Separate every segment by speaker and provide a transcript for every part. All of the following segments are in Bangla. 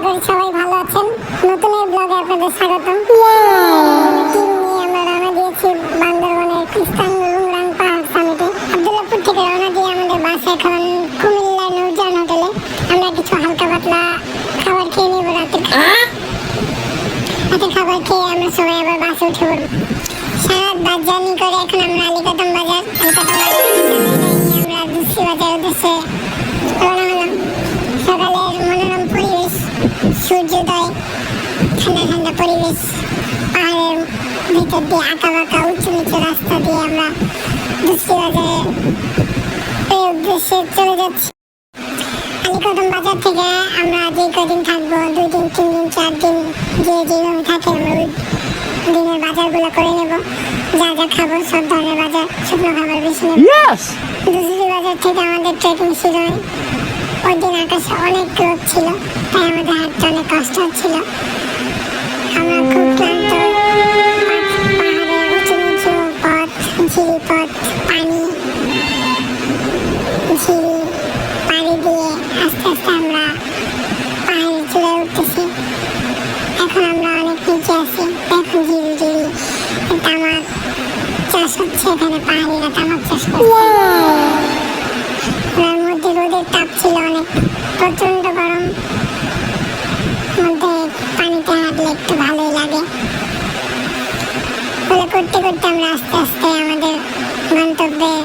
Speaker 1: করি সবাই ভালো আছেন। নতুন এই ব্লগে আপনাদের স্বাগতম। টিম নিয়ে আমরা রওনা দিয়েছি বান্দরবনের খ্রিস্টান লুংরাং পাহাড় সামিটে। আব্দুল্লাহপুর থেকে রওনা দিয়ে আমাদের বাস এখন কুমিল্লা নূরজাহান হোটেলে। আমরা কিছু হালকা পাতলা খাবার খেয়ে নিব। রাতের খাবার খেয়ে আমরা সবাই আবার বাসে উঠে পড়ব। সারা বাস জার্নি করে এখন আমরা আলীকদম বাজার আমরা দুসি বাজার উদ্দেশ্যে রওনা হলাম। সকালের মনোরম পরিবেশ, সূর্যোদয়, ঠান্ডা ঠান্ডা পরিবেশ, পাহাড়ের ভিতর দিয়ে আঁকা বাঁকা উঁচু নিচু রাস্তা দিয়ে আমরা দুসি বাজারের উদ্দেশ্যে চলে যাচ্ছি। আলীকদম বাজার থেকে আমরা যে কদিন থাকবো, 2 দিন 3 দিন 4 দিন যেভাবে থাকে আমরা ওই দিনের বাজারগুলো করে নেব। যা যা খাবো সব ধরনের বাজার, শুকনো খাবার বেশি নেব। দুসি বাজার থেকে আমাদের ট্রেকিং শুরু হয়। ওই দিন আকাশে অনেক রোদ ছিল, তাই আমাদের হাঁটতে অনেক কষ্ট হচ্ছিল। আমরা খুব ক্লান্ত। পাহাড়ের উঁচু নিচু পথ, ঝিরি পথ, পানি ঝিরি পাড়ি দিয়ে আস্তে আস্তে আমরা পাহাড়ে চলে উঠতেছি। এখন আমরা অনেক নিচে আছি। এখন ঝিরি ঝিরি তামাক চাষ হচ্ছে, এখানে পাহাড়িরা তামাক চাষ করছে। ওর মধ্যে রোদের তাপ ছিল অনেক, প্রচন্ড গরম। মধ্যে পানিতে হাঁটলে একটু ভালোই লাগে। ফলে করতে করতে আমরা আস্তে আস্তে আমাদের গন্তব্যের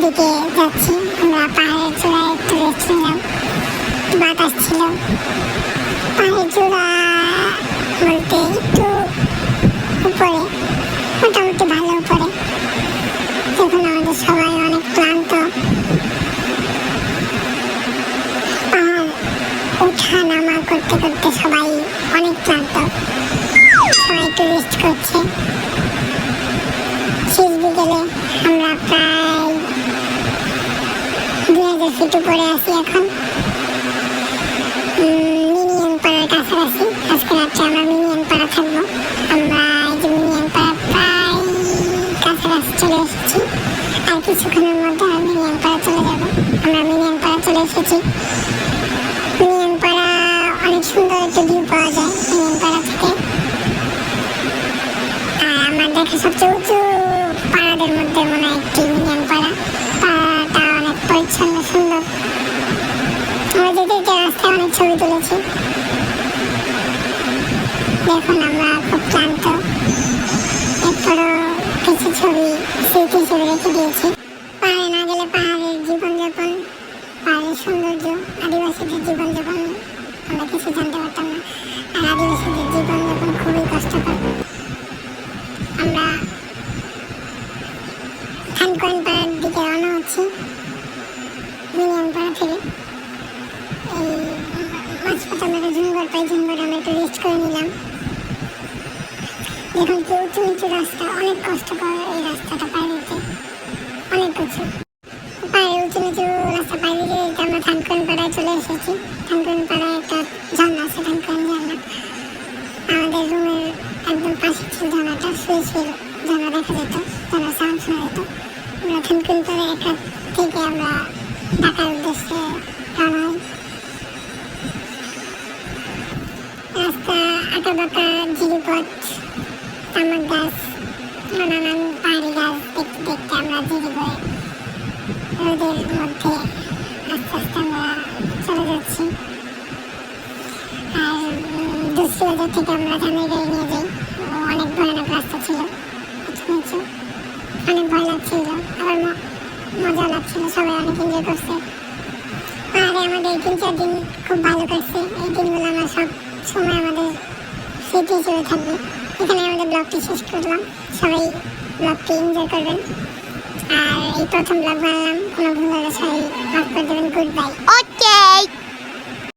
Speaker 1: দিকে যাচ্ছি। আমরা পাহাড়ের চূড়ায় একটু রেস্ট নিলাম, বাতাস ছিল। পাহাড়ের চূড়া বলতে একটু উপরে, মোটামুটি ভালো উপরে। দেখুন আমাদের সবাই অনেক ক্লান্ত। ওঠা নামা করতে করতে সবাই অনেক ক্লান্ত, সবাই একটু রেস্ট করছে। শেষ বিকেলে আমরা প্রায় 2000 ফিট উপরে আছি এখন। মিনিয়ান পাড়ার কাছাকাছি। আজকে রাত্রে আমরা মিনিয়ান পাড়া থাকবো। আমরা এই যে মিনিয়ান পাড়া প্রায় কাছাকাছি চলে এসেছি। আর কিছুক্ষণের মধ্যে আর মিনিয়ান পাড়া চলে যাবো। আমরা মিনিয়ান পাড়া চলে এসেছি। মিনিয়ান পাড়া অনেক সুন্দর একটা ভিউ পাওয়া যায় মিনিয়ান পাড়া থেকে। আর আমার দেখা সবচেয়ে উঁচু পাড়াদের মধ্যে মনে হয় একটি মিনিয়ান পাড়া। পাড়াটা অনেক পরিচ্ছন্ন সুন্দর। আমরা যেতে যেতে রাস্তায় অনেক ছবি তুলেছি। দেখুন আমরা খুব ক্লান্ত, এরপরও কিছু ছবি স্মৃতি হিসেবে রেখে দিয়েছি। পাহাড়ে না গেলে পাহাড়ের জীবনযাপন, পাহাড়ের সৌন্দর্য, আদিবাসীদের জীবনযাপন আমরা কিছু জানতে পারতাম না। আর আদিবাসীদের জীবনযাপন খুবই কষ্টকর। আমরা খানকোয়ান পাড়ার দিকে রওনা হচ্ছি মিনিয়ান পাড়া থেকে। এই মাঝপথে আমরা ঝুমঘর পাই, ঝুমঘর আমরা একটু রেস্ট করে নিলাম। দেখুন কি উঁচু নিচু রাস্তা, অনেক কষ্টকর এই রাস্তাটা পার হতে, অনেক উঁচু। পাহাড়ে উঁচু নিচু রাস্তা পাড়ি দিয়ে আমরা খানকোয়ান পাড়ায় চলে এসেছি। খানকোয়ান পাড়ায় একটা ঝর্ণা আছে, খানকোয়ান ঝর্ণা। আমাদের রুমের একদম পাশে ছিল ঝর্ণাটা। শুয়ে শুয়ে ঝর্ণা দেখা যেত, ঝর্ণার সাউন্ড শোনা যেত। আমরা খানকোয়ান পাড়া একটা থেকে আমরা ঢাকার উদ্দেশ্যে রওনা হই। রাস্তা আঁকা বাঁকা, ঝিরিপথ, তামাক গাছ, নানান পাহাড়ি গাছ দেখতে দেখতে আমরা ধীরে করে রোদের মধ্যে আস্তে আস্তে আমরা চলে যাচ্ছি। আর দুসি বাজার থেকে আমরা ধানের গাড়ি নিয়ে যাই। অনেক ভয়ানক রাস্তা ছিল, নিচু, অনেক ভয় লাগছিল, আবার মজা লাগছিল। সবাই অনেক এনজয় করছে। পাহাড়ে আমাদের 3-4 দিন খুব ভালো কাটছে। এই দিনগুলো আমরা সব সময় আমাদের স্মৃতি হিসেবে থাকবে। এখানে আমাদের ব্লগটি শেষ করলাম। সবাই ব্লগটি এনজয় করবেন। আর এই প্রথম ব্লগ বানালাম, কোনো ভুল হলে সবাই মাফ করে দেবেন। Good bye.
Speaker 2: Okay.